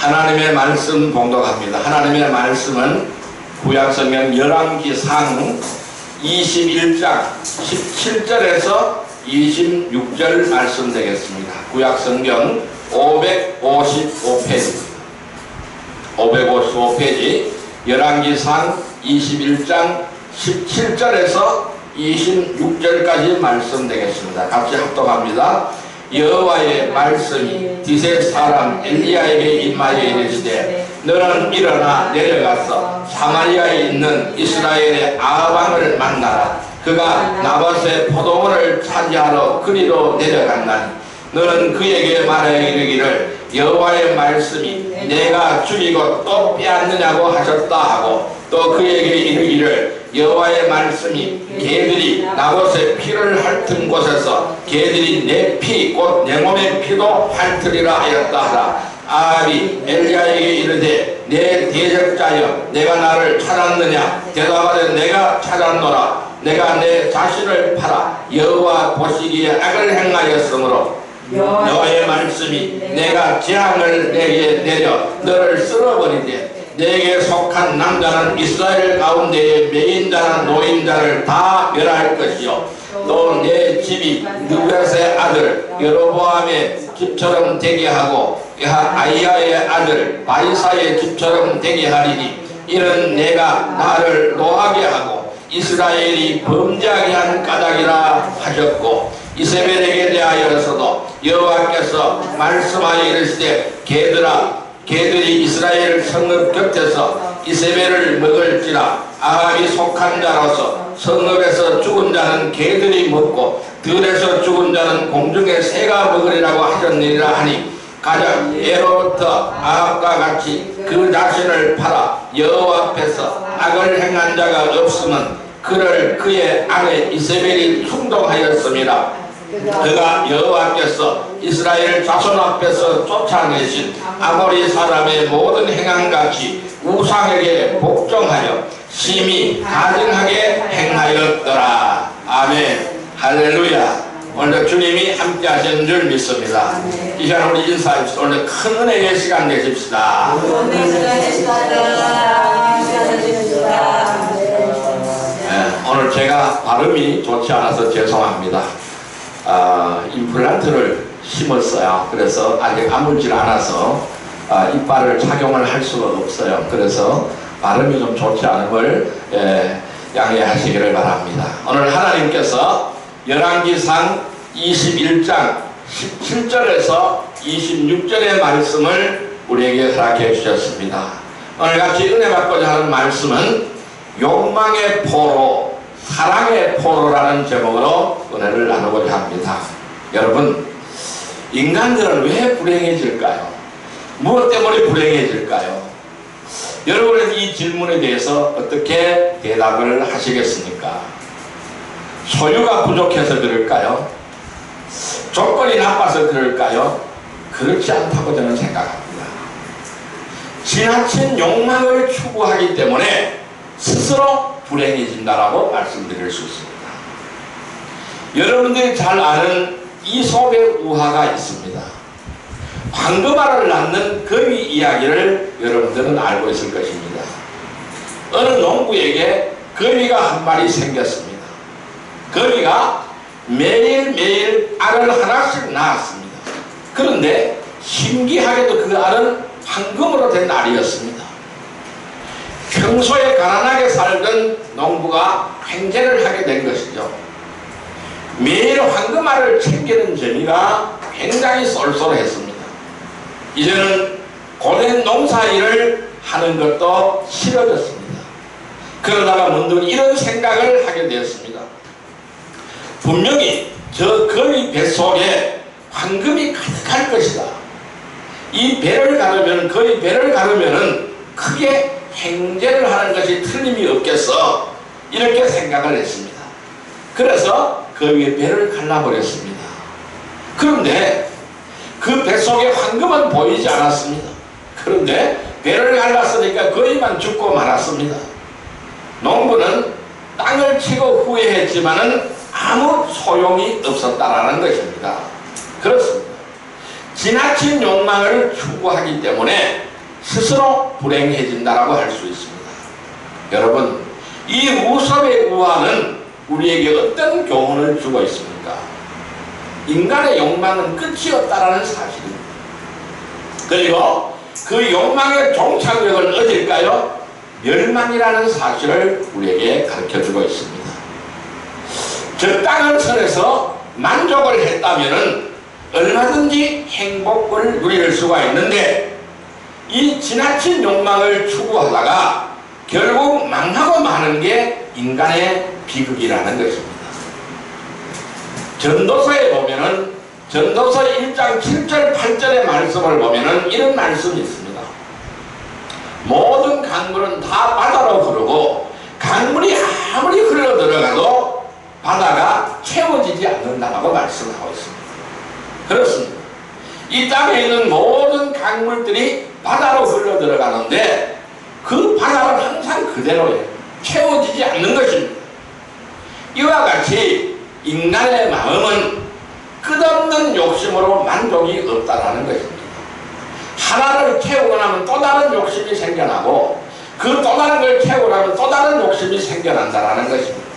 하나님의 말씀 봉독합니다. 하나님의 말씀은 구약성경 열왕기상 21장 17절에서 26절 말씀 되겠습니다. 구약성경 555페이지입니다. 555페이지 열왕기상 21장 17절에서 26절까지 말씀 되겠습니다. 같이 합독합니다. 여호와의 말씀이 디셉 사람 엘리야에게 임하여 이르시되 너는 일어나 내려가서 사마리아에 있는 이스라엘의 아합왕을 만나라. 그가 나봇의 포도원을 차지하러 그리로 내려간다니 너는 그에게 말하여 이르기를 여호와의 말씀이 내가 죽이고 또 빼앗느냐고 하셨다 하고 또 그에게 이르기를 여호와의 말씀이 개들이 나봇의 피를 핥은 곳에서 개들이 내 피 곧 내 몸의 피도 핥으리라 하였다 하라. 아합이 엘리야에게 이르되 내 대적자여 내가 나를 찾았느냐 대답하되 내가 찾았노라. 내가 내 자신을 팔아 여호와 보시기에 악을 행하였으므로 여호와의 말씀이 내가 재앙을 내게 내려 너를 쓸어버리되 내게 속한 남자는 이스라엘 가운데에 매인자나 노인자를 다 멸할 것이요 또 내 집이 느밧의 아들 여로보암의 집처럼 되게 하고 아히야의 아들 바이사의 집처럼 되게 하리니 이는 내가 나를 노하게 하고 이스라엘이 범죄하게 한 까닭이라 하셨고 이세벨에게 대하여서도 여호와께서 말씀하여 이르시되 개들이 이스라엘 성읍 곁에서 이세벨을 먹을지라 아합이 속한 자로서 성읍에서 죽은 자는 개들이 먹고 들에서 죽은 자는 공중의 새가 먹으리라고 하셨느니라 하니 가령 예로부터 아합과 같이 그 자신을 팔아 여호와 앞에서 악을 행한 자가 없으면 그를 그의 아내 이세벨이 충동하였습니다. 그가 여호와께서 이스라엘 자손 앞에서 쫓아내신 아모리 사람의 모든 행함같이 우상에게 복종하여 심히 가증하게 행하였더라. 아멘. 할렐루야. 오늘 주님이 함께 하시는 줄 믿습니다. 이 시간 우리 인사합시다. 오늘 큰 은혜의 시간 내십시다. 오늘 제가 발음이 좋지 않아서 죄송합니다. 임플란트를 심었어요. 그래서 아직 아물질 않아서 이빨을 착용을 할 수가 없어요. 그래서 발음이 좀 좋지 않은 걸 양해하시기를 바랍니다. 오늘 하나님께서 열왕기상 21장 17절에서 26절의 말씀을 우리에게 허락해 주셨습니다. 오늘 같이 은혜 받고자 하는 말씀은 욕망의 포로 사랑의 포로라는 제목으로 은혜를 나누고자 합니다. 여러분, 인간들은 왜 불행해질까요? 무엇 때문에 불행해질까요? 여러분은 이 질문에 대해서 어떻게 대답을 하시겠습니까? 소유가 부족해서 그럴까요? 조건이 나빠서 그럴까요? 그렇지 않다고 저는 생각합니다. 지나친 욕망을 추구하기 때문에 스스로 불행해진다라고 말씀드릴 수 있습니다. 여러분들이 잘 아는 이솝의 우화가 있습니다. 황금알을 낳는 거위 이야기를 여러분들은 알고 있을 것입니다. 어느 농부에게 거위가 한 마리 생겼습니다. 거위가 매일매일 알을 하나씩 낳았습니다. 그런데 신기하게도 그 알은 황금으로 된 알이었습니다. 평소에 가난하게 살던 농부가 횡재를 하게 된 것이죠. 매일 황금알을 챙기는 재미가 굉장히 쏠쏠했습니다. 이제는 고된 농사일을 하는 것도 싫어졌습니다. 그러다가 문득 이런 생각을 하게 되었습니다. 분명히 저 거위 뱃속에 황금이 가득할 것이다. 이 배를 가르면 거위 배를 가르면은 크게 횡재를 하는 것이 틀림이 없겠어. 이렇게 생각을 했습니다. 그래서 거위의 배를 갈라버렸습니다. 그런데 그 뱃속에 황금은 보이지 않았습니다. 그런데 배를 갈랐으니까 거위만 죽고 말았습니다. 농부는 땅을 치고 후회했지만은 아무 소용이 없었다라는 것입니다. 그렇습니다. 지나친 욕망을 추구하기 때문에 스스로 불행해진다라고 할 수 있습니다. 여러분, 이 우섭의 우화는 우리에게 어떤 교훈을 주고 있습니까? 인간의 욕망은 끝이 없다라는 사실입니다. 그리고 그 욕망의 종착역은 어딜까요? 멸망이라는 사실을 우리에게 가르쳐주고 있습니다. 적당한 선에서 만족을 했다면 얼마든지 행복을 누릴 수가 있는데, 이 지나친 욕망을 추구하다가 결국 망하고 마는 게 인간의 비극이라는 것입니다. 전도서에 보면은, 전도서 1장 7절 8절의 말씀을 보면은 이런 말씀이 있습니다. 모든 강물은 다 바다로 흐르고 강물이 아무리 흘러 들어가도 바다가 채워지지 않는다고 말씀하고 있습니다. 그렇습니다. 이 땅에 있는 모든 강물들이 바다로 흘러 들어가는데 그 바다는 항상 그대로예요. 채워지지 않는 것입니다. 이와 같이 인간의 마음은 끝없는 욕심으로 만족이 없다라는 것입니다. 하나를 채우고 나면 또 다른 욕심이 생겨나고 그 또 다른 걸 채우고 나면 또 다른 욕심이 생겨난다라는 것입니다.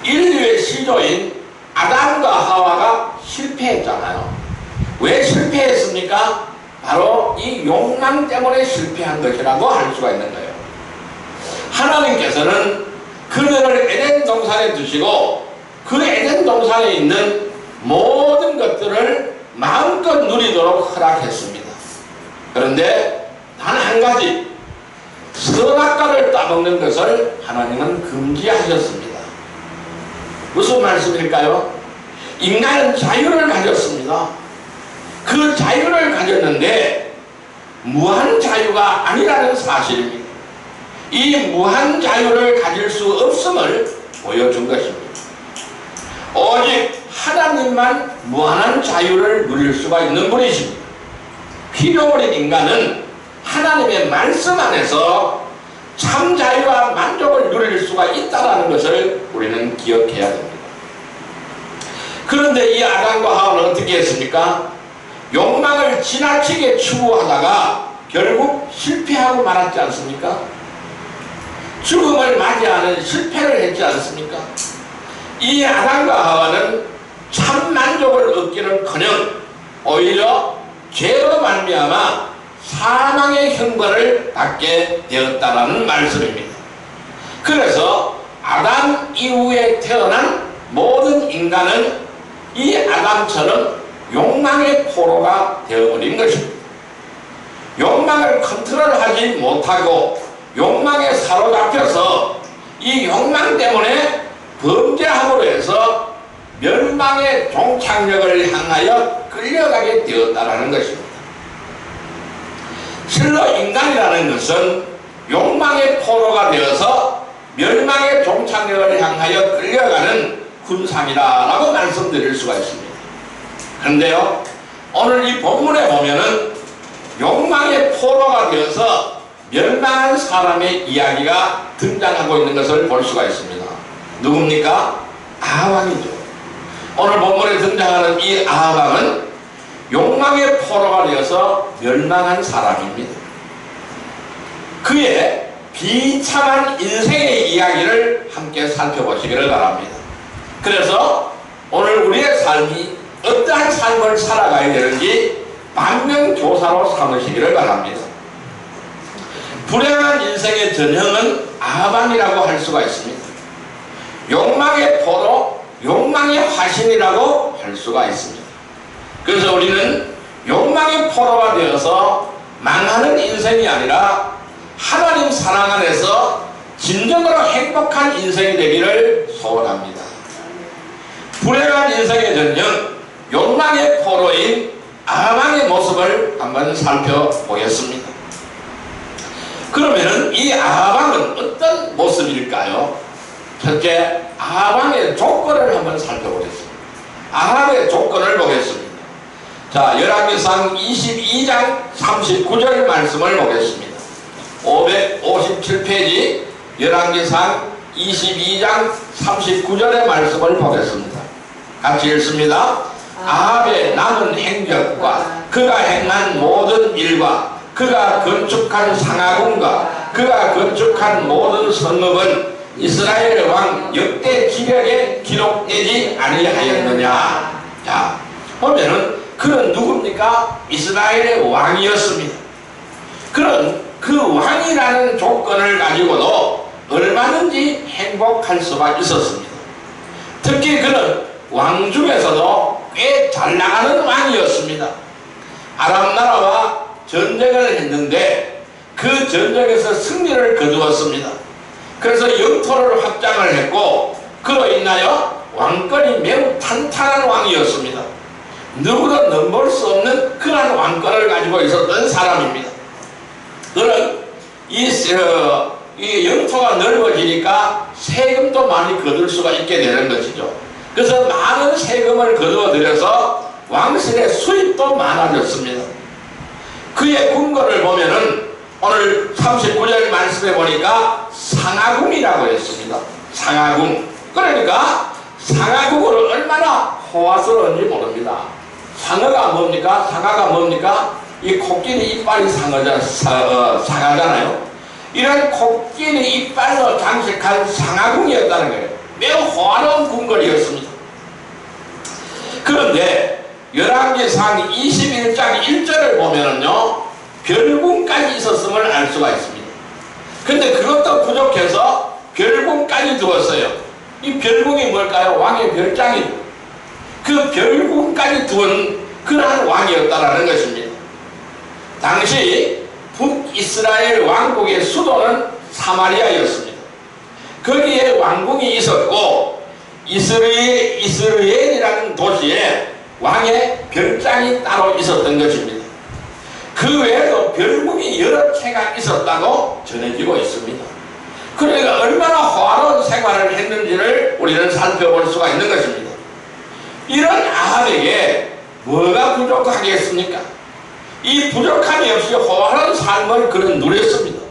인류의 시조인 아담과 하와가 실패했잖아요. 왜 실패했습니까? 바로 이 욕망 때문에 실패한 것이라고 할 수가 있는 거예요. 하나님께서는 그들을 에덴 동산에 두시고 그 에덴 동산에 있는 모든 것들을 마음껏 누리도록 허락했습니다. 그런데 단 한 가지, 선악과를 따먹는 것을 하나님은 금지하셨습니다. 무슨 말씀일까요? 인간은 자유를 가졌습니다. 그 자유를 가졌는데 무한 자유가 아니라는 사실입니다. 이 무한 자유를 가질 수 없음을 보여준 것입니다. 오직 하나님만 무한한 자유를 누릴 수가 있는 분이십니다. 피조물인 인간은 하나님의 말씀 안에서 참 자유와 만족을 누릴 수가 있다는 것을 우리는 기억해야 됩니다. 그런데 이 아담과 하와는 어떻게 했습니까? 욕망을 지나치게 추구하다가 결국 실패하고 말았지 않습니까? 죽음을 맞이하는 실패를 했지 않습니까? 이 아담과 하와는 참 만족을 얻기는커녕 오히려 죄로 말미암아 사망의 형벌을 받게 되었다라는 말씀입니다. 그래서 아담 이후에 태어난 모든 인간은 이 아담처럼 욕망의 포로가 되어버린 것입니다. 욕망을 컨트롤하지 못하고 욕망에 사로잡혀서 이 욕망 때문에 범죄함으로 해서 멸망의 종착역을 향하여 끌려가게 되었다는 것입니다. 실로 인간이라는 것은 욕망의 포로가 되어서 멸망의 종착역을 향하여 끌려가는 군상이라고 말씀드릴 수가 있습니다. 그런데요, 오늘 이 본문에 보면은 욕망의 포로가 되어서 멸망한 사람의 이야기가 등장하고 있는 것을 볼 수가 있습니다. 누굽니까? 아합왕이죠. 오늘 본문에 등장하는 이 아합왕은 욕망의 포로가 되어서 멸망한 사람입니다. 그의 비참한 인생의 이야기를 함께 살펴보시기를 바랍니다. 그래서 오늘 우리의 삶이 어떠한 삶을 살아가야 되는지 반면교사로 삼으시기를 바랍니다. 불행한 인생의 전형은 아합왕이라고 할 수가 있습니다. 욕망의 포로, 욕망의 화신이라고 할 수가 있습니다. 그래서 우리는 욕망의 포로가 되어서 망하는 인생이 아니라 하나님 사랑 안에서 진정으로 행복한 인생이 되기를 소원합니다. 불행한 인생의 전형, 욕망의 포로인 아합왕의 모습을 한번 살펴보겠습니다. 그러면은 이 아합왕은 어떤 모습일까요? 첫째, 아합왕의 조건을 한번 살펴보겠습니다. 아합의 조건을 보겠습니다. 자, 열왕기상 22장 39절 말씀을 보겠습니다. 557페이지 열왕기상 22장 39절의 말씀을 보겠습니다. 같이 읽습니다. 아합의 남은 행적과 그가 행한 모든 일과 그가 건축한 상하궁과 그가 건축한 모든 성읍은 이스라엘 왕 역대 기력에 기록되지 아니하였느냐. 자, 보면은 그는 누굽니까? 이스라엘의 왕이었습니다. 그런 그 왕이라는 조건을 가지고도 얼마든지 행복할 수가 있었습니다. 특히 그는 왕 중에서도 꽤 잘 나가는 왕이었습니다. 아람 나라와 전쟁을 했는데 그 전쟁에서 승리를 거두었습니다. 그래서 영토를 확장을 했고 그로 인하여 왕권이 매우 탄탄한 왕이었습니다. 누구도 넘볼 수 없는 그러한 왕권을 가지고 있었던 사람입니다. 그는 이 영토가 넓어지니까 세금도 많이 거둘 수가 있게 되는 것이죠. 그래서 많은 세금을 거두어들여서 왕실의 수입도 많아졌습니다. 그의 궁궐을 보면은 오늘 39절 말씀해 보니까 상하궁이라고 했습니다. 상하궁. 그러니까 상하궁으로 얼마나 호화스러운지 모릅니다. 상어가 뭡니까? 상하가 뭡니까? 이 코끼리 이빨이 상하잖아요. 이런 코끼리 이빨로 장식한 상하궁이었다는 거예요. 매우 호화로운 궁궐이었습니다. 그런데 열왕기상 21장 1절을 보면은요, 별궁까지 있었음을 알 수가 있습니다. 근데 그것도 부족해서 별궁까지 두었어요. 이 별궁이 뭘까요? 왕의 별장이죠. 그 별궁까지 두은 그러한 왕이었다라는 것입니다. 당시 북이스라엘 왕국의 수도는 사마리아였습니다. 거기에 왕궁이 있었고 이스라엘이라는 도시에 왕의 별장이 따로 있었던 것입니다. 그 외에도 별궁이 여러 채가 있었다고 전해지고 있습니다. 그러니까 얼마나 호화로운 생활을 했는지를 우리는 살펴볼 수가 있는 것입니다. 이런 아합에게 뭐가 부족하겠습니까? 이 부족함이 없이 호화로운 삶을 그는 누렸습니다.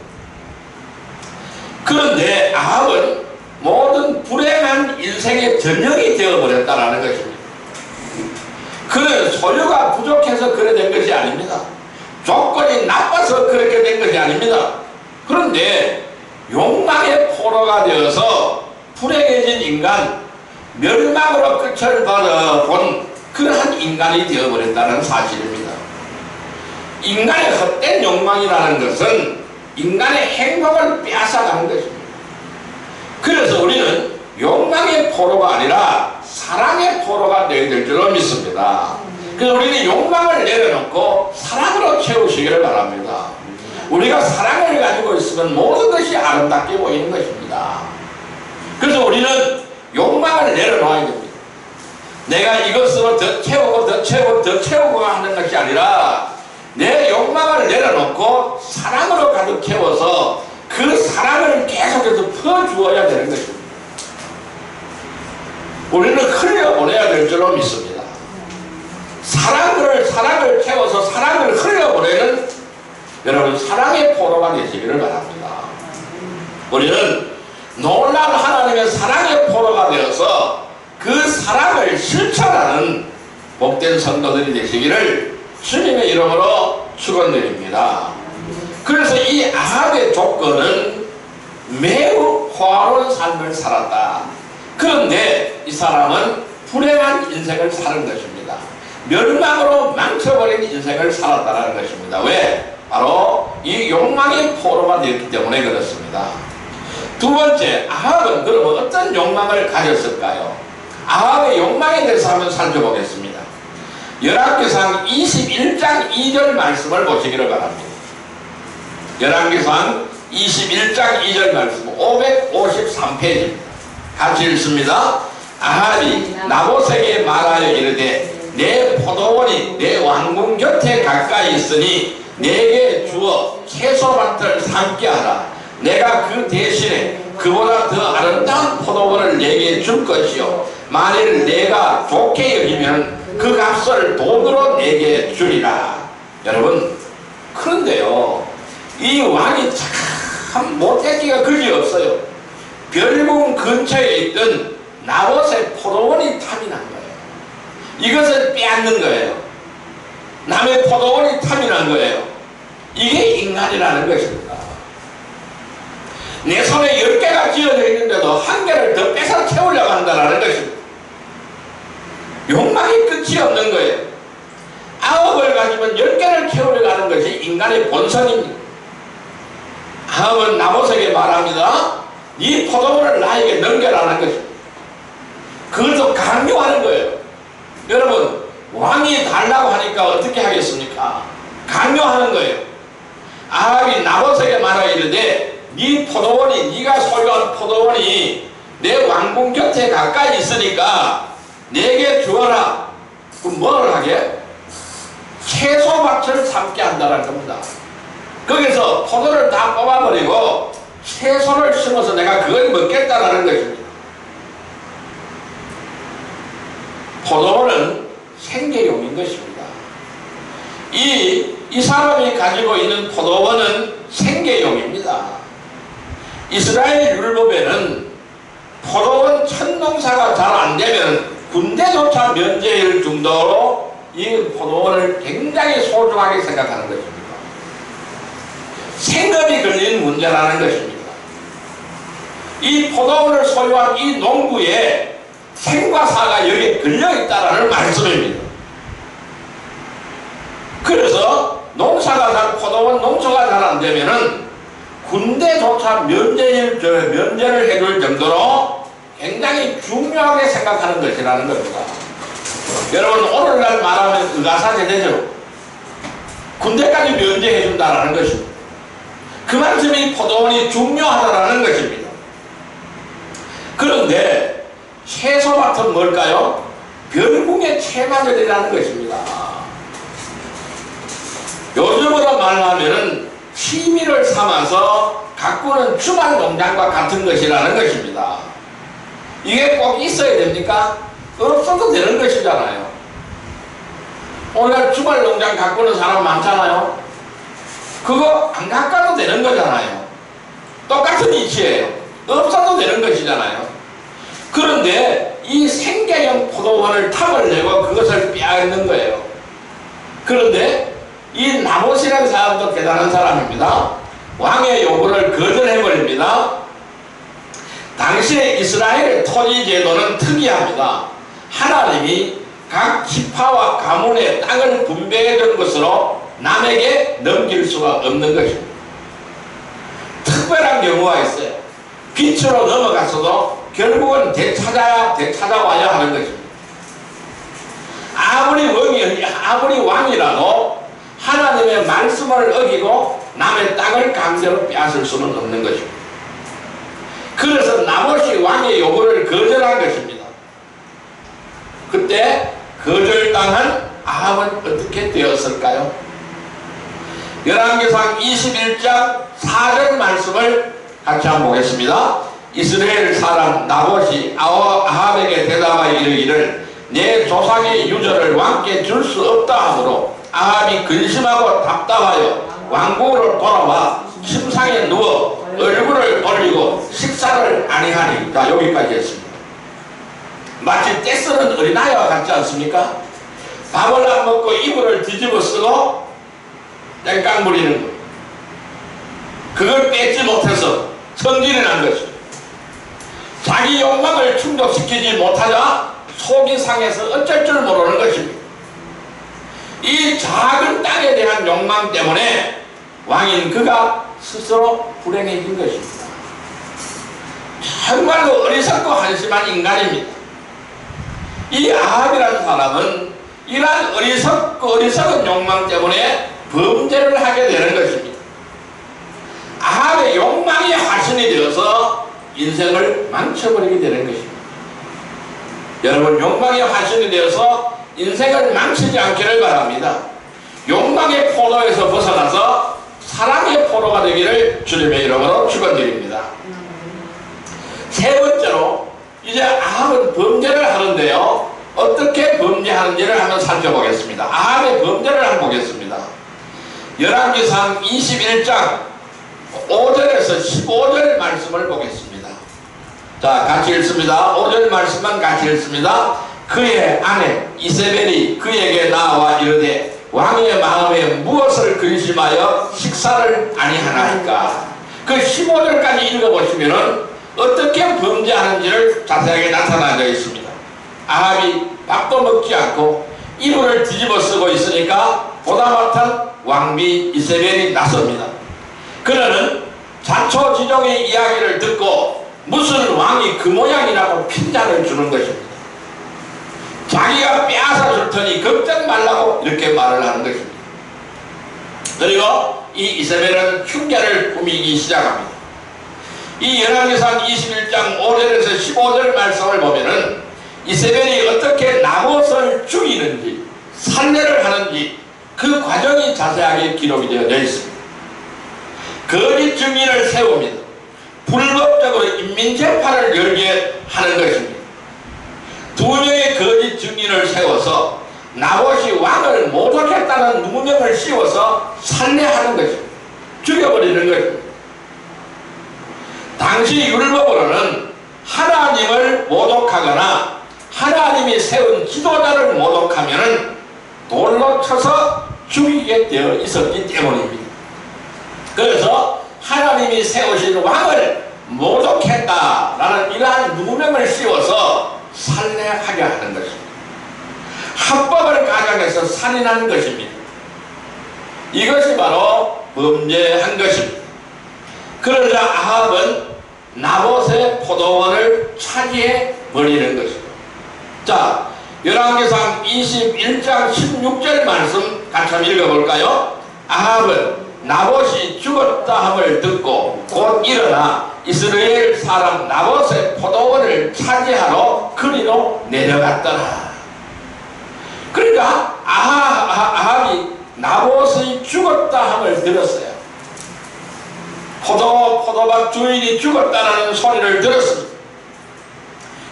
그런데 아합은 모든 불행한 인생의 전형이 되어버렸다는 것입니다. 그는 소유가 부족해서 그래 된 것이 아닙니다. 조건이 나빠서 그렇게 된 것이 아닙니다. 그런데 욕망의 포로가 되어서 불행해진 인간, 멸망으로 끝을 본 그러한 인간이 되어버렸다는 사실입니다. 인간의 헛된 욕망이라는 것은 인간의 행복을 빼앗아가는 것입니다. 그래서 우리는 욕망의 포로가 아니라 사랑의 포로가 되어야 될 줄로 믿습니다. 그래서 우리는 욕망을 내려놓고 사랑으로 채우시기를 바랍니다. 우리가 사랑을 가지고 있으면 모든 것이 아름답게 보이는 것입니다. 그래서 우리는 욕망을 내려놓아야 됩니다. 내가 이것으로 더 채우고 더 채우고 더 채우고 하는 것이 아니라 내 욕망을 내려놓고 사랑으로 가득 채워서 그 사랑을 계속해서 퍼주어야 되는 것입니다. 우리는 흘려보내야 될 줄로 믿습니다. 사랑을 채워서 사랑을 흘려보내는 여러분 사랑의 포로가 되시기를 바랍니다. 우리는 놀라운 하나님의 사랑의 포로가 되어서 그 사랑을 실천하는 복된 성도들이 되시기를 주님의 이름으로 축원드립니다. 그래서 이 아합의 조건은 매우 호화로운 삶을 살았다. 그런데 이 사람은 불행한 인생을 사는 것입니다. 멸망으로 망쳐버린 인생을 살았다는 것입니다. 왜? 바로 이 욕망의 포로가 되었기 때문에 그렇습니다. 두 번째, 아합은 그러면 어떤 욕망을 가졌을까요? 아합의 욕망에 대해서 한번 살펴보겠습니다. 열왕기상 21장 2절 말씀을 보시기를 바랍니다. 열왕기상 21장 2절 말씀 553페이지입니다. 같이 읽습니다. 아합이 나봇에게 말하여 이르되 내 포도원이 내 왕궁 곁에 가까이 있으니 내게 주어 채소밭을 삼게 하라. 내가 그 대신에 그보다 더 아름다운 포도원을 내게 줄 것이요 만일 내가 좋게 여기면 그 값을 돈으로 내게 주리라. 여러분, 그런데요 이 왕이 참 못되기가 그리 없어요. 별궁 근처에 있던 나봇의 포도원이 탐이 난 거예요. 이것을 빼앗는 거예요. 남의 포도원이 탐이 난 거예요. 이게 인간이라는 것입니다. 내 손에 10개가 쥐어져 있는데도 한 개를 더 뺏어 채우려고 한다는 것입니다. 욕망이 끝이 없는 거예요. 9을 가지면 10개를 채우려고 하는 것이 인간의 본성입니다. 아합은 나봇에게 말합니다. 네 포도원을 나에게 넘겨라는 것입니다. 그것도 강요하는 거예요. 여러분, 왕이 달라고 하니까 어떻게 하겠습니까? 강요하는 거예요. 아합이 나봇에게 말하 이르되 네 포도원이, 네가 소유한 포도원이 내 왕궁 곁에 가까이 있으니까 내게 주어라. 그럼 뭘 하게? 채소밭을 삼게 한다는 겁니다. 거기서 포도를 다 뽑아버리고 채소를 심어서 내가 그걸 먹겠다라는 것입니다. 포도원은 생계용인 것입니다. 이 사람이 가지고 있는 포도원은 생계용입니다. 이스라엘 율법에는 포도원 첫 농사가 잘 안되면 군대조차 면제할 정도로 이 포도원을 굉장히 소중하게 생각하는 것입니다. 생업이 걸린 문제라는 것입니다. 이 포도원을 소유한 이 농부의 생과 사가 여기에 걸려있다는 말씀입니다. 그래서 포도원 농사가 잘 안되면은 군대조차 면제를 해줄 정도로 굉장히 중요하게 생각하는 것이라는 겁니다. 여러분, 오늘날 말하면 의가사제되죠. 군대까지 면제해준다는 것입니다. 그만큼 이 포도원이 중요하다는 것입니다. 그런데 채소밭은 뭘까요? 별궁의 채마저리라는 것입니다. 요즘으로 말하면 취미를 삼아서 가꾸는 주말 농장과 같은 것이라는 것입니다. 이게 꼭 있어야 됩니까? 없어도 되는 것이잖아요. 오늘 주말 농장 가꾸는 사람 많잖아요. 그거 안 가꿔도 되는 거잖아요. 똑같은 이치예요. 없어도 되는 것이잖아요. 그런데 이 생계형 포도원을 탑을 내고 그것을 빼앗는 거예요. 그런데 이 나봇이라는 사람도 대단한 사람입니다. 왕의 요구를 거절해버립니다. 당시의 이스라엘의 토지 제도는 특이합니다. 하나님이 각 지파와 가문의 땅을 분배해 준 것으로 남에게 넘길 수가 없는 것입니다. 특별한 경우가 있어요. 빛으로 넘어갔어도 결국은 되찾아와야 하는 것입니다. 아무리 왕이라도 하나님의 말씀을 어기고 남의 땅을 강제로 빼앗을 수는 없는 것입니다. 그래서 나봇이 왕의 요구를 거절한 것입니다. 그때 거절당한 아합은 어떻게 되었을까요? 열왕기상 21장 4절 말씀을 같이 한번 보겠습니다. 이스라엘 사람 나봇이 아합에게 대답하여 이르기를 내 조상의 유저를 왕께 줄 수 없다 하므로 아합이 근심하고 답답하여 왕궁으로 돌아와 침상에 누워 얼굴을 돌리고 식사를 아니하니. 자, 여기까지 했습니다. 마치 떼쓰는 어린아이와 같지 않습니까? 밥을 안 먹고 이불을 뒤집어 쓰고 땡깡 부리는 것. 그걸 뺏지 못해서 성질이 난 것입니다. 자기 욕망을 충족시키지 못하자 속이 상해서 어쩔 줄 모르는 것입니다. 이 작은 땅에 대한 욕망 때문에 왕인 그가 스스로 불행해진 것입니다. 정말로 어리석고 한심한 인간입니다. 이 아합이라는 사람은 이러한 어리석은 욕망 때문에 범죄를 하게 되는 것입니다. 아합의 욕망이 화신이 되어서 인생을 망쳐버리게 되는 것입니다. 여러분, 욕망이 화신이 되어서 인생을 망치지 않기를 바랍니다. 욕망의 포로에서 벗어나서 사랑의 포로가 되기를 주님의 이름으로 축원드립니다. 세 번째로 이제 아합은 범죄를 하는데요. 어떻게 범죄하는지를 한번 살펴보겠습니다. 아합의 범죄를 한번 보겠습니다. 열왕기상 21장 5절에서 15절 말씀을 보겠습니다. 자, 같이 읽습니다. 5절 말씀만 같이 읽습니다. 그의 아내 이세벨이 그에게 나와 이르되 왕의 마음에 무엇을 근심하여 식사를 아니하나이까. 그 15절까지 읽어보시면은 어떻게 범죄하는지를 자세하게 나타나져 있습니다. 아합이 밥도 먹지 않고 이불을 뒤집어 쓰고 있으니까 보다 못한 왕비 이세벨이 나섭니다. 그는 자초지종의 이야기를 듣고 무슨 왕이 그 모양이라고 핀잔을 주는 것입니다. 자기가 빼앗아 줄 테니 걱정 말라고 이렇게 말을 하는 것입니다. 그리고 이 이세벨은 흉계를 꾸미기 시작합니다. 이 열왕기상 21장 5절에서 15절 말씀을 보면은 이세벨이 어떻게 나봇을 죽이는지 살해를 하는지 그 과정이 자세하게 기록이 되어 있습니다. 거짓 증인을 세웁니다. 불법적으로 인민재판을 열게 하는 것입니다. 두 명의 거짓 증인을 세워서 나봇이 왕을 모독했다는 누명을 씌워서 살해하는 것입니다. 죽여버리는 것입니다. 당시 율법으로는 하나님을 모독하거나 하나님이 세운 지도자를 모독하면 돌로 쳐서 죽이게 되어 있었기 때문입니다. 그래서 하나님이 세우신 왕을 모독했다라는 이러한 누명을 씌워서 살해하게 하는 것입니다. 합법을 가장해서 살인하는 것입니다. 이것이 바로 범죄한 것입니다. 그러자 아합은 나봇의 포도원을 차지해 버리는 것입니다. 자, 열왕기상 21장 16절 말씀 같이 한번 읽어볼까요? 아합은 나봇이 죽었다 함을 듣고 곧 일어나 이스라엘 사람 나봇의 포도원을 차지하러 그리로 내려갔더라. 그러니까 아합이 나봇이 죽었다 함을 들었어요. 포도밭 주인이 죽었다는 소리를 들었습니다.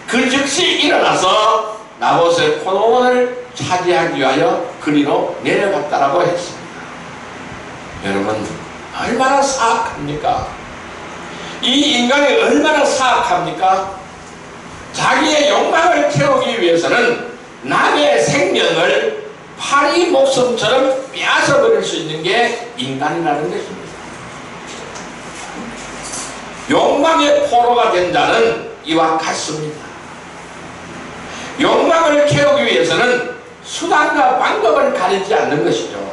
그 즉시 일어나서 나봇의 포도원을 차지하기 위하여 그리로 내려갔다라고 했습니다. 여러분, 얼마나 사악합니까? 이 인간이 얼마나 사악합니까? 자기의 욕망을 채우기 위해서는 남의 생명을 파리 목숨처럼 빼앗아버릴 수 있는 게 인간이라는 것입니다. 욕망의 포로가 된 자는 이와 같습니다. 욕망을 채우기 위해서는 수단과 방법을 가리지 않는 것이죠.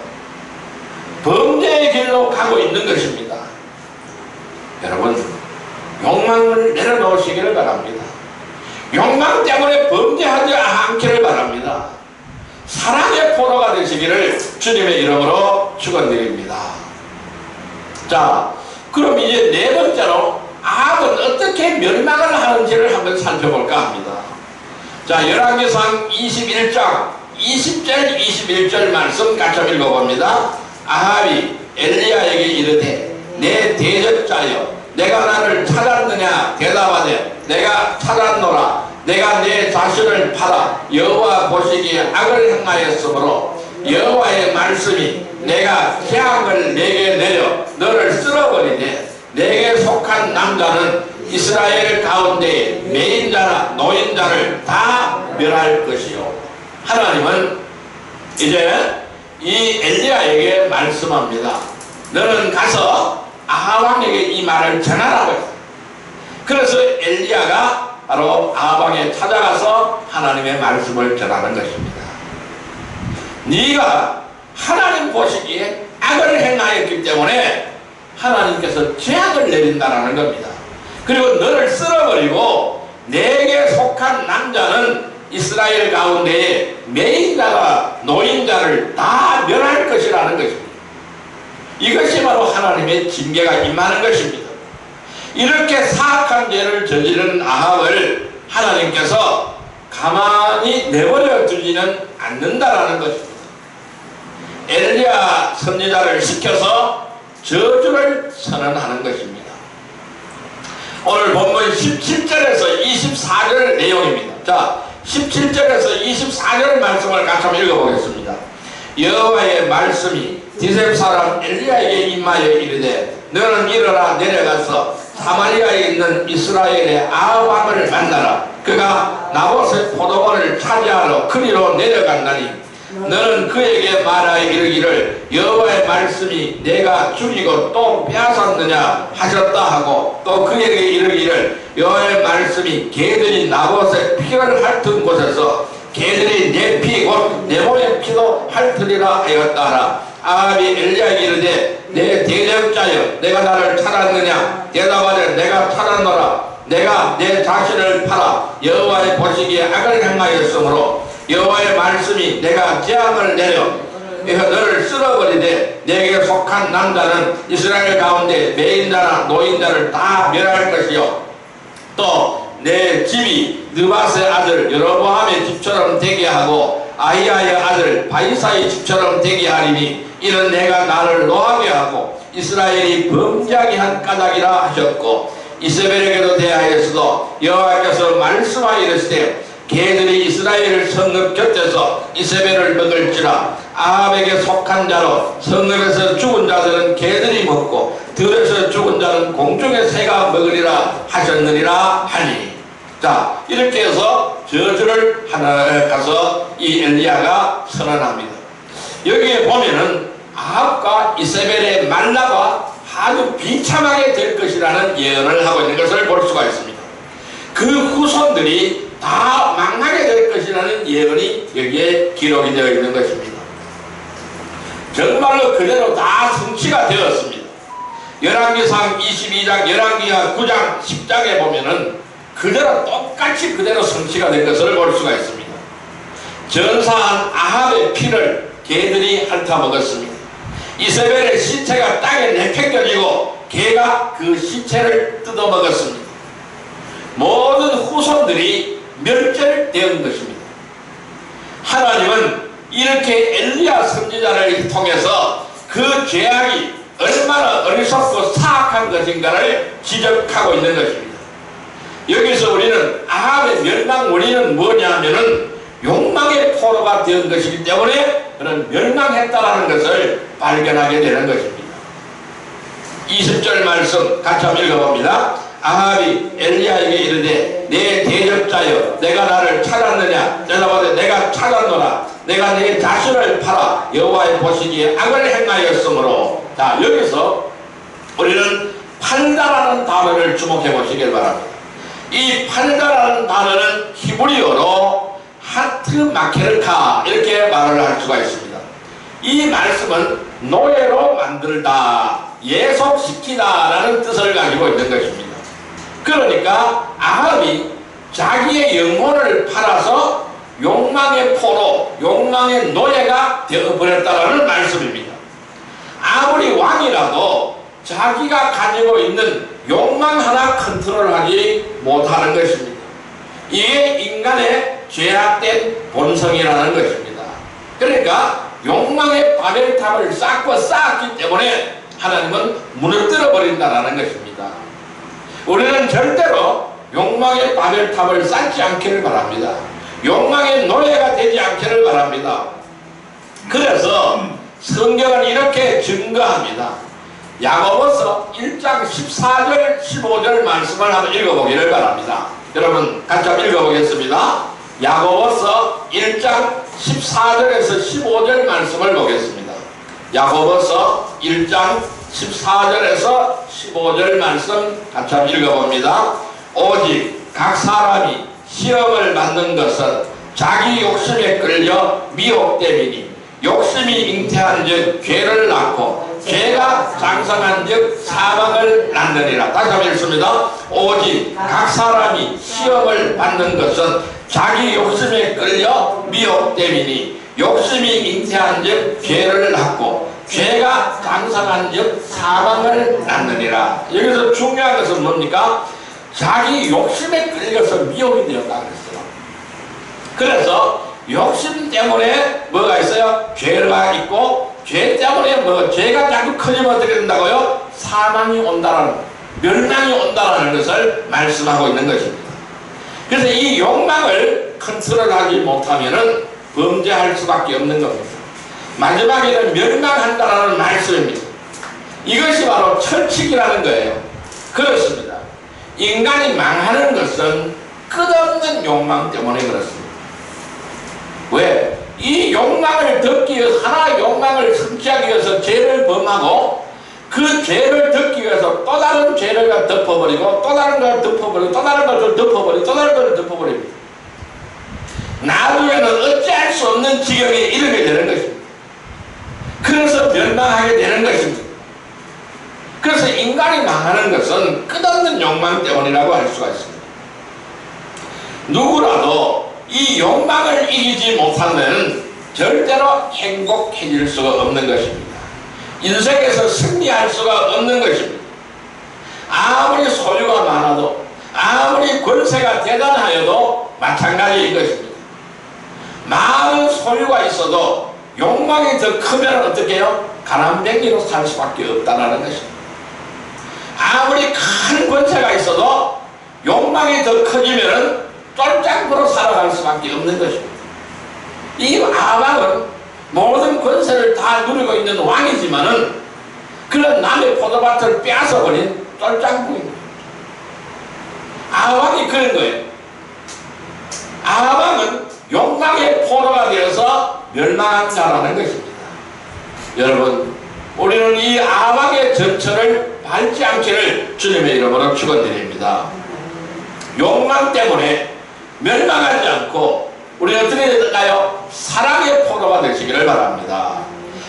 범죄의 길로 가고 있는 것입니다. 여러분, 욕망을 내려놓으시기를 바랍니다. 욕망 때문에 범죄하지 않기를 바랍니다. 사랑의 포로가 되시기를 주님의 이름으로 축원드립니다. 자, 그럼 이제 네 번째로 아합은 어떻게 멸망을 하는지를 한번 살펴볼까 합니다. 자, 열왕기상 21장 20절 21절 말씀 같이 읽어봅니다. 아합이 엘리야에게 이르되 내 대적자여 내가 나를 찾았느냐 대답하되 내가 찾았노라. 내가 내 자신을 팔아 여호와 보시기에 악을 행하였으므로 여호와의 말씀이 내가 재앙을 내게 내려 너를 쓸어버리되 내게 속한 남자는 이스라엘 가운데 매인자나 노인자를 다 멸할 것이요. 하나님은 이제 이 엘리야에게 말씀합니다. 너는 가서 아합 왕에게 이 말을 전하라고 했어요. 그래서 엘리야가 바로 아합 왕에 찾아가서 하나님의 말씀을 전하는 것입니다. 네가 하나님 보시기에 악을 행하였기 때문에 하나님께서 재앙을 내린다라는 겁니다. 그리고 너를 쓸어버리고 내게 속한 남자는 이스라엘 가운데 매인자가 노인자를 다 멸할 것이라는 것입니다. 이것이 바로 하나님의 징계가 임하는 것입니다. 이렇게 사악한 죄를 저지른 아합을 하나님께서 가만히 내버려 두지는 않는다라는 것입니다. 엘리야 선지자를 시켜서 저주를 선언하는 것입니다. 오늘 본문 17절에서 24절 내용입니다. 자, 17절에서 24절 말씀을 같이 한번 읽어보겠습니다. 여호와의 말씀이 디셉 사람 엘리야에게 임하여 이르되 너는 일어나 내려가서 사마리아에 있는 이스라엘의 아합 왕을 만나라. 그가 나봇의 포도원을 차지하러 그리로 내려간다니 너는 그에게 말하여 이르기를 여호와의 말씀이 내가 죽이고 또 빼앗았느냐 하셨다 하고, 또 그에게 이르기를 여호와의 말씀이 개들이 나봇의 피를 핥은 곳에서 개들이 내 피 곧 네모의 피도 핥으리라 하였다 하라. 아합이 엘리야에게 이르되 내 대적자여 내가 나를 찾았느냐? 대답하되 내가 찾았노라. 내가 내 자신을 팔아 여호와의 보시기에 악을 행하였으므로 여호와의 말씀이 내가 재앙을 내려 너를 쓸어버리되 내게 속한 남자는 이스라엘 가운데 매인자나 노인자를 다 멸할 것이요 또 내 집이 느바스의 아들 여로보암의 집처럼 되게 하고 아히야의 아들 바이사의 집처럼 되게 하리니 이는 내가 나를 노하게 하고 이스라엘이 범죄하게 한 까닭이라 하셨고, 이세벨에게도 대하여서도 여호와께서 말씀하여 이르시되 개들이 이스라엘 성읍 곁에서 이세벨을 먹을지라. 아합에게 속한 자로 성읍에서 죽은 자들은 개들이 먹고 들에서 죽은 자는 공중의 새가 먹으리라 하셨느니라 하니. 자, 이렇게 해서 저주를 하나 가서 이 엘리야가 선언합니다. 여기에 보면은 아합과 이세벨의 만나가 아주 비참하게 될 것이라는 예언을 하고 있는 것을 볼 수가 있습니다. 그 후손들이 다 망하게 될 것이라는 예언이 여기에 기록이 되어 있는 것입니다. 정말로 그대로 다 성취가 되었습니다. 열왕기상 22장, 열왕기하 9장, 10장에 보면은 그대로 똑같이 그대로 성취가 된 것을 볼 수가 있습니다. 전사한 아합의 피를 개들이 핥아먹었습니다. 이세벨의 시체가 땅에 내팽겨지고 개가 그 시체를 뜯어먹었습니다. 모든 후손들이 멸절되는 것입니다. 하나님은 이렇게 엘리야 선지자를 통해서 그 죄악이 얼마나 어리석고 사악한 것인가를 지적하고 있는 것입니다. 여기서 우리는 아합의 멸망 원인은 뭐냐면은 욕망의 포로가 된 것이기 때문에 그는 멸망했다라는 것을 발견하게 되는 것입니다. 20절 말씀 같이 한번 읽어봅니다. 아합이 엘리야에게 이르되 내 대적자여 내가 나를 찾았느냐? 대답하되 내가 찾았노라. 내가 내 자신을 팔아 여호와의 보시기에 악을 행하였으므로. 자, 여기서 우리는 팔다라는 단어를 주목해 보시길 바랍니다. 이 팔다라는 단어는 히브리어로 하트 마케르카 이렇게 말을 할 수가 있습니다. 이 말씀은 노예로 만들다, 예속시키다 라는 뜻을 가지고 있는 것입니다. 그러니까 아합이 자기의 영혼을 팔아서 욕망의 포로, 욕망의 노예가 되어버렸다는 말씀입니다. 아무리 왕이라도 자기가 가지고 있는 욕망 하나 컨트롤하지 못하는 것입니다. 이게 인간의 죄악된 본성이라는 것입니다. 그러니까 욕망의 바벨탑을 쌓기 때문에 하나님은 무너뜨려 버린다는 것입니다. 우리는 절대로 욕망의 바벨탑을 쌓지 않기를 바랍니다. 욕망의 노예가 되지 않기를 바랍니다. 그래서 성경은 이렇게 증거합니다. 야고보서 1장 14절 15절 말씀을 한번 읽어보기를 바랍니다. 여러분 같이 한번 읽어보겠습니다. 야고보서 1장 14절에서 15절 말씀을 보겠습니다. 야고보서 1장 14절에서 15절 말씀 같이 한번 읽어봅니다. 오직 각 사람이 시험을 받는 것은 자기 욕심에 끌려 미혹됨이니 욕심이 잉태한 즉 죄를 낳고 죄가 장성한 즉 사망을 낳느니라. 다시 한번 읽습니다. 오직 각 사람이 시험을 받는 것은 자기 욕심에 끌려 미혹됨이니 욕심이 잉태한 즉 죄를 낳고 죄가 장성한 즉 사망을 낳느니라. 여기서 중요한 것은 뭡니까? 자기 욕심에 끌려서 미혹이 되었다 그랬어요. 그래서 욕심 때문에 뭐가 있어요? 죄가 있고 죄 때문에 죄가 자꾸 커지면 어떻게 된다고요? 사망이 온다라는, 멸망이 온다라는 것을 말씀하고 있는 것입니다. 그래서 이 욕망을 컨트롤하지 못하면은 범죄할 수밖에 없는 겁니다. 마지막에는 멸망한다라는 말씀입니다. 이것이 바로 철칙이라는 거예요. 그렇습니다. 인간이 망하는 것은 끝없는 욕망 때문에 그렇습니다. 왜? 이 욕망을 덮기 위해서, 하나의 욕망을 성취하기 위해서 죄를 범하고 그 죄를 덮기 위해서 또 다른 죄를 덮어버리고 또 다른 걸 덮어버리고 또 다른 것을 덮어버리고 또 다른 것을 덮어버립니다. 나중에는 어찌할 수 없는 지경에 이르게 되는 것입니다. 그래서 멸망하게 되는 것입니다. 그래서 인간이 망하는 것은 끝없는 욕망 때문이라고 할 수가 있습니다. 누구라도 이 욕망을 이기지 못하면 절대로 행복해질 수가 없는 것입니다. 인생에서 승리할 수가 없는 것입니다. 아무리 소유가 많아도 아무리 권세가 대단하여도 마찬가지인 것입니다. 많은 소유가 있어도 욕망이 더 크면 어떻게 해요? 가난뱅이로 살 수밖에 없다는 것입니다. 아무리 큰 권세가 있어도 욕망이 더 커지면 쫄짱부로 살아갈 수밖에 없는 것입니다. 이 아방은 모든 권세를 다 누리고 있는 왕이지만은 그런 남의 포도밭을 빼앗아버린 쫄짱부입니다. 아방이 그런 거예요. 아방은 욕망의 포로가 되어서 멸망한 자라는 것입니다. 여러분, 우리는 이 아방의 전철을 밟지 않기를 주님의 이름으로 축원드립니다. 욕망 때문에 멸망하지 않고 우리는 어떻게 될까요? 사랑의 포로가 되시기를 바랍니다.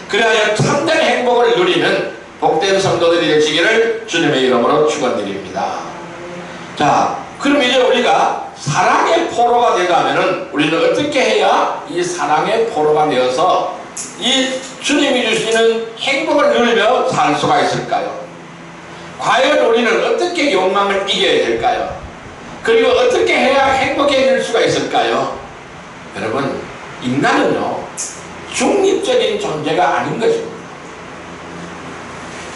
그래야 참된 행복을 누리는 복된 성도들이 되시기를 주님의 이름으로 축원드립니다. 자, 그럼 이제 우리가 사랑의 포로가 되가면은 우리는 어떻게 해야 이 사랑의 포로가 되어서 이 주님이 주시는 행복을 누리며 살 수가 있을까요? 과연 우리는 어떻게 욕망을 이겨야 될까요? 그리고 어떻게 해야 행복해질 수가 있을까요? 여러분, 인간은요 중립적인 존재가 아닌 것입니다.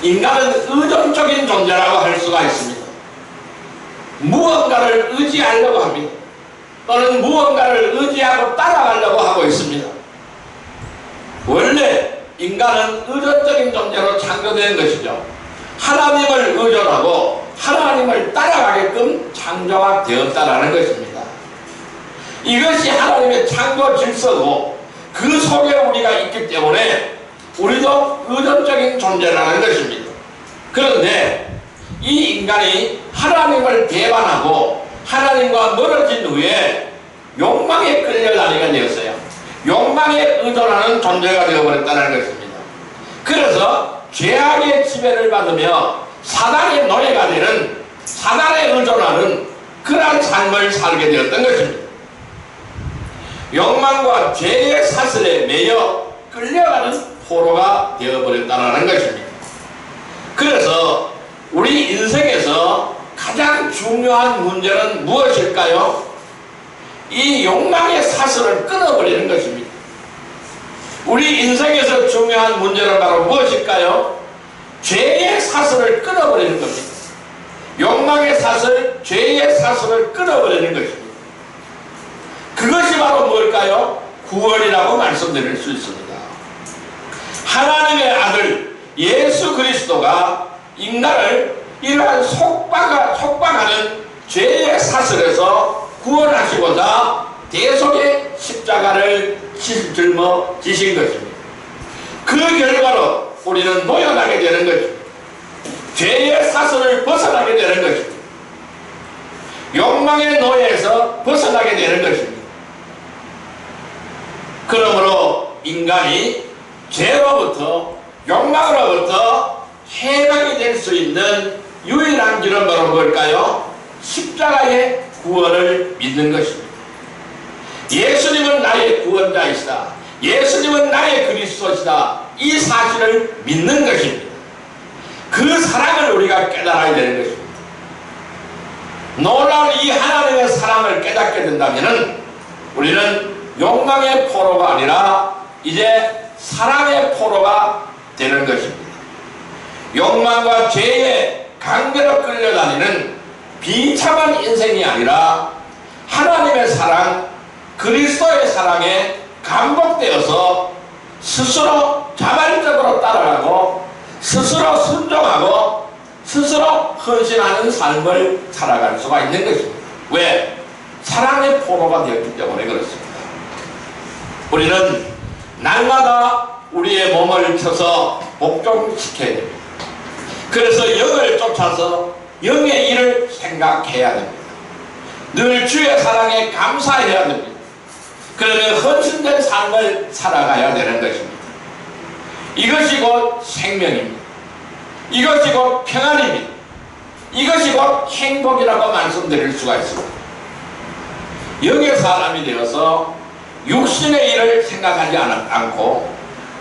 인간은 의존적인 존재라고 할 수가 있습니다. 무언가를 의지하려고 합니다. 또는 무언가를 의지하고 따라가려고 하고 있습니다. 원래 인간은 의존적인 존재로 창조된 것이죠. 하나님을 의존하고 하나님을 따라가게끔 창조가 되었다라는 것입니다. 이것이 하나님의 창조 질서고 그 속에 우리가 있기 때문에 우리도 의존적인 존재라는 것입니다. 그런데 이 인간이 하나님을 배반하고 하나님과 멀어진 후에 욕망에 끌려다니게 되었어요. 욕망에 의존하는 존재가 되어버렸다는 것입니다. 그래서 죄악의 지배를 받으며 사단의 노예가 되는, 사단에 의존하는 그러한 삶을 살게 되었던 것입니다. 욕망과 죄의 사슬에 매여 끌려가는 포로가 되어버렸다는 것입니다. 그래서 우리 인생에서 가장 중요한 문제는 무엇일까요? 이 욕망의 사슬을 끊어버리는 것입니다. 우리 인생에서 중요한 문제는 바로 무엇일까요? 죄의 사슬을 끊어버리는 겁니다. 욕망의 사슬, 죄의 사슬을 끊어버리는 것입니다. 그것이 바로 뭘까요? 구원이라고 말씀드릴 수 있습니다. 하나님의 아들 예수 그리스도가 인간을 이러한 속박하는 죄의 사슬에서 구원하시고자 대속의 십자가를 짊어지신 것입니다. 그 결과로 우리는 노연하게 되는 것입니다. 죄의 사슬을 벗어나게 되는 것입니다. 욕망의 노예에서 벗어나게 되는 것입니다. 그러므로 인간이 죄로부터 욕망으로부터 해방이 될 수 있는 유일한 길은 바로 뭘까요? 십자가의 구원을 믿는 것입니다. 예수님은 나의 구원자이시다. 예수님은 나의 그리스도시다. 이 사실을 믿는 것입니다. 그 사랑을 우리가 깨달아야 되는 것입니다. 놀라운 이 하나님의 사랑을 깨닫게 된다면 우리는 욕망의 포로가 아니라 이제 사랑의 포로가 되는 것입니다. 욕망과 죄에 강제로 끌려다니는 비참한 인생이 아니라 하나님의 사랑, 그리스도의 사랑에 감복되어서 스스로 자발적으로 따라가고 스스로 순종하고 스스로 헌신하는 삶을 살아갈 수가 있는 것입니다. 왜? 사랑의 포로가 되었기 때문에 그렇습니다. 우리는 날마다 우리의 몸을 쳐서 복종시켜야 됩니다. 그래서 영을 쫓아서 영의 일을 생각해야 됩니다. 늘 주의 사랑에 감사해야 됩니다. 그러면 헌신된 삶을 살아가야 되는 것입니다. 이것이 곧 생명입니다. 이것이 곧 평안입니다. 이것이 곧 행복이라고 말씀드릴 수가 있습니다. 영의 사람이 되어서 육신의 일을 생각하지 않고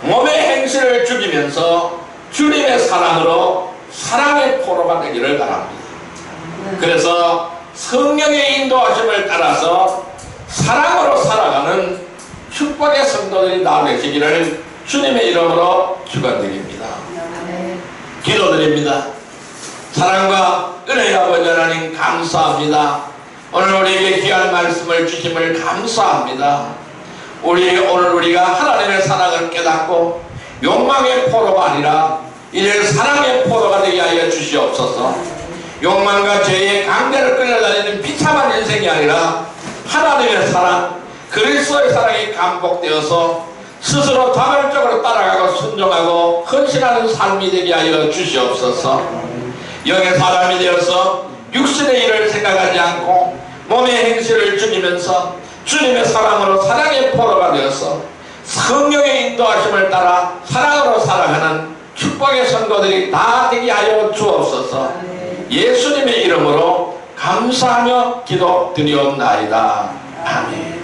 몸의 행실을 죽이면서 주님의 사랑으로 사랑의 포로가 되기를 바랍니다. 그래서 성령의 인도하심을 따라서 사랑으로 살아가는 축복의 성도들이 다 되시기를 주님의 이름으로 축원드립니다. 기도드립니다. 사랑과 은혜의 아버지 하나님 감사합니다. 오늘 우리에게 귀한 말씀을 주심을 감사합니다. 오늘 우리가 하나님의 사랑을 깨닫고 욕망의 포로가 아니라 이제 사랑의 포로가 되게 하여 주시옵소서. 욕망과 죄의 강제를 끌려다니는 비참한 인생이 아니라 하나님의 사랑, 그리스도의 사랑이 감복되어서 스스로 자발적으로 따라가고 순종하고 헌신하는 삶이 되게 하여 주시옵소서. 영의 사람이 되어서 육신의 일을 생각하지 않고 몸의 행실을 죽이면서 주님의 사랑으로 사랑의 포로가 되어서 성령의 인도하심을 따라 사랑으로 살아가는 축복의 성도들이 다 되게 하여 주옵소서. 예수님의 이름으로 감사하며 기도드리옵나이다. 아멘.